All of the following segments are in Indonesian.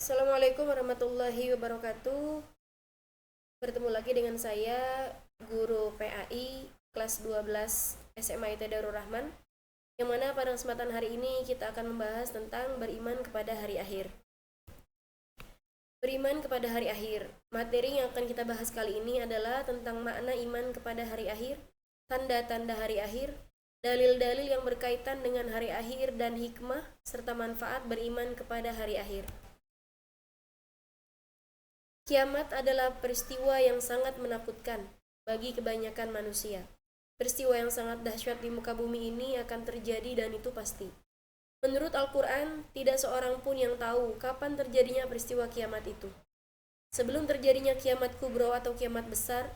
Assalamualaikum warahmatullahi wabarakatuh. Bertemu lagi dengan saya, Guru PAI kelas 12 SMA IT Darul Rahman, yang mana pada kesempatan hari ini kita akan membahas tentang beriman kepada hari akhir. Beriman kepada hari akhir. Materi yang akan kita bahas kali ini adalah tentang makna iman kepada hari akhir, tanda-tanda hari akhir, dalil-dalil yang berkaitan dengan hari akhir dan hikmah serta manfaat beriman kepada hari akhir. Kiamat adalah peristiwa yang sangat menakutkan bagi kebanyakan manusia. Peristiwa yang sangat dahsyat di muka bumi ini akan terjadi dan itu pasti. Menurut Al-Quran, tidak seorang pun yang tahu kapan terjadinya peristiwa kiamat itu. Sebelum terjadinya kiamat kubro atau kiamat besar,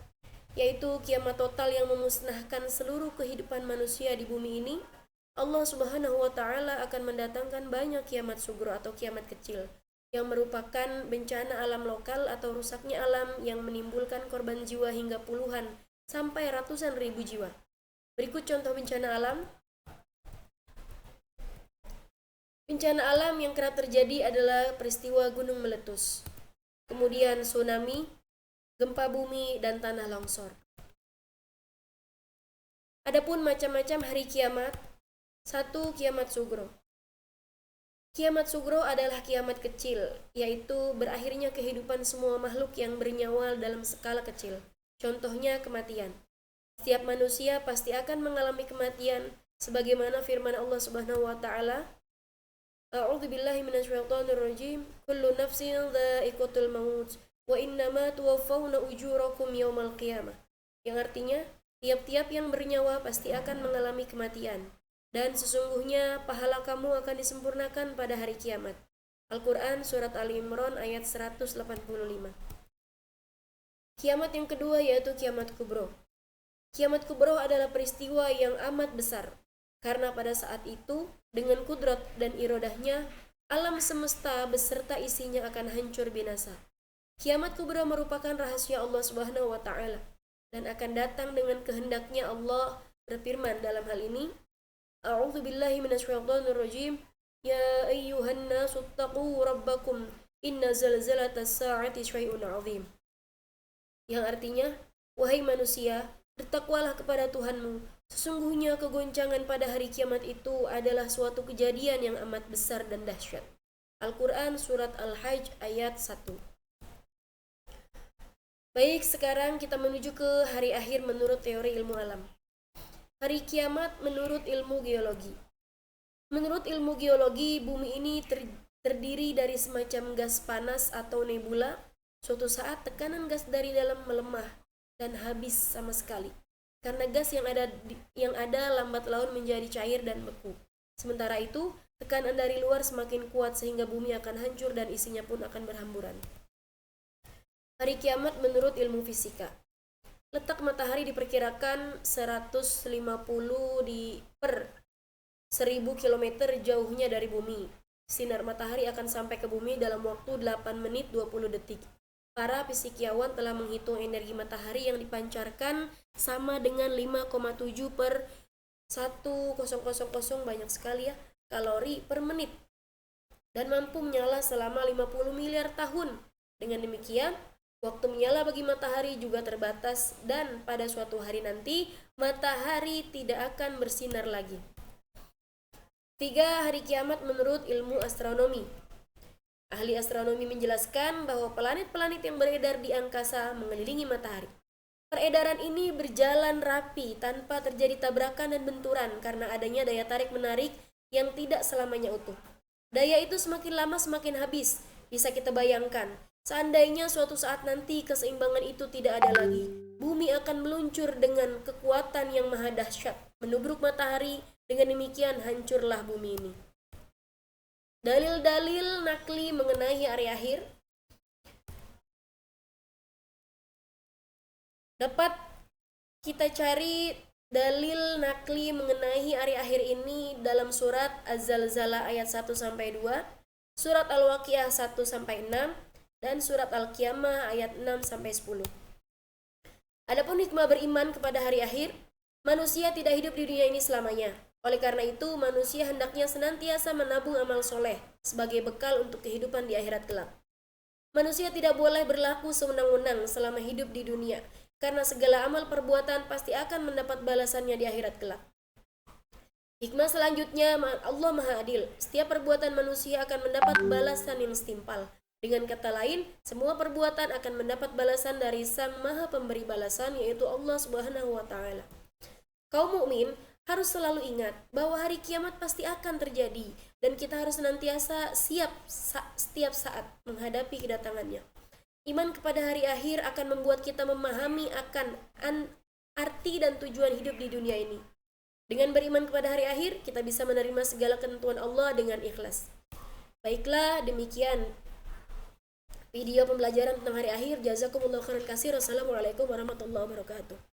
yaitu kiamat total yang memusnahkan seluruh kehidupan manusia di bumi ini, Allah Subhanahu wa Ta'ala akan mendatangkan banyak kiamat sugro atau kiamat kecil, yang merupakan bencana alam lokal atau rusaknya alam yang menimbulkan korban jiwa hingga puluhan sampai ratusan ribu jiwa. Berikut contoh bencana alam. Bencana alam yang kerap terjadi adalah peristiwa gunung meletus, kemudian tsunami, gempa bumi, dan tanah longsor. Adapun macam-macam hari kiamat. 1. Kiamat sugro. Kiamat sugro adalah kiamat kecil, yaitu berakhirnya kehidupan semua makhluk yang bernyawa dalam skala kecil. Contohnya kematian. Setiap manusia pasti akan mengalami kematian, sebagaimana firman Allah Subhanahu wa Ta'ala, A'udzubillahi minasyaitonirrajim, kullu nafsin dha'iqatul maut, wa innama tuwaffawna ujurakum yaumal qiyamah. Yang artinya, tiap-tiap yang bernyawa pasti akan mengalami kematian, dan sesungguhnya pahala kamu akan disempurnakan pada hari kiamat. Al-Quran Surat Ali Imran ayat 185. Kiamat yang kedua yaitu kiamat kubro. Kiamat kubro adalah peristiwa yang amat besar, karena pada saat itu, dengan kudrat dan irodahnya, alam semesta beserta isinya akan hancur binasa. Kiamat kubro merupakan rahasia Allah Subhanahu wa Ta'ala, dan akan datang dengan kehendaknya. Allah berfirman dalam hal ini, A'udzu billahi minasyaitonir Ya ayyuhan nasu taqu rabbakum inna zalzalatas sa'ati syai'un 'adzim. Yang artinya, wahai manusia, bertakwalah kepada Tuhanmu. Sesungguhnya kegoncangan pada hari kiamat itu adalah suatu kejadian yang amat besar dan dahsyat. Al-Quran Surat Al-Hajj ayat 1. Baik, sekarang kita menuju ke hari akhir menurut teori ilmu alam. Hari kiamat menurut ilmu geologi. Menurut ilmu geologi, bumi ini terdiri dari semacam gas panas atau nebula. Suatu saat tekanan gas dari dalam melemah dan habis sama sekali, karena gas yang ada lambat laun menjadi cair dan beku. Sementara itu, tekanan dari luar semakin kuat sehingga bumi akan hancur dan isinya pun akan berhamburan. Hari kiamat menurut ilmu fisika. Letak matahari diperkirakan 150 per 1000 km jauhnya dari bumi. Sinar matahari akan sampai ke bumi dalam waktu 8 menit 20 detik. Para fisikiawan telah menghitung energi matahari yang dipancarkan sama dengan 5,7 per 1000, banyak sekali ya, kalori per menit, dan mampu menyala selama 50 miliar tahun. Dengan demikian, waktu menyala bagi matahari juga terbatas dan pada suatu hari nanti matahari tidak akan bersinar lagi. 3. Hari kiamat menurut ilmu astronomi. Ahli astronomi menjelaskan bahwa planet-planet yang beredar di angkasa mengelilingi matahari. Peredaran ini berjalan rapi tanpa terjadi tabrakan dan benturan karena adanya daya tarik-menarik yang tidak selamanya utuh. Daya itu semakin lama semakin habis. Bisa kita bayangkan, seandainya suatu saat nanti keseimbangan itu tidak ada lagi, bumi akan meluncur dengan kekuatan yang maha dahsyat, menubruk matahari. Dengan demikian hancurlah bumi ini. Dalil-dalil nakli mengenai hari akhir. Dapat kita cari dalil nakli mengenai hari akhir ini dalam surat Az-Zalzalah ayat 1-2, surat Al-Waqiah 1-6, dan surat Al-Qiyamah ayat 6-10. Adapun hikmah beriman kepada hari akhir, manusia tidak hidup di dunia ini selamanya. Oleh karena itu, manusia hendaknya senantiasa menabung amal soleh sebagai bekal untuk kehidupan di akhirat kelak. Manusia tidak boleh berlaku sewenang-wenang selama hidup di dunia, karena segala amal perbuatan pasti akan mendapat balasannya di akhirat kelak. Hikmah selanjutnya, Allah Maha Adil. Setiap perbuatan manusia akan mendapat balasan yang setimpal. Dengan kata lain, semua perbuatan akan mendapat balasan dari Sang Maha Pemberi balasan, yaitu Allah Subhanahu wa Ta'ala. Kaum mukmin harus selalu ingat bahwa hari kiamat pasti akan terjadi, dan kita harus senantiasa siap setiap saat menghadapi kedatangannya. Iman kepada hari akhir akan membuat kita memahami akan arti dan tujuan hidup di dunia ini. Dengan beriman kepada hari akhir, kita bisa menerima segala ketentuan Allah dengan ikhlas. Baiklah, demikian video pembelajaran tentang hari akhir. Jazakumullah khairan katsir. Wassalamualaikum warahmatullahi wabarakatuh.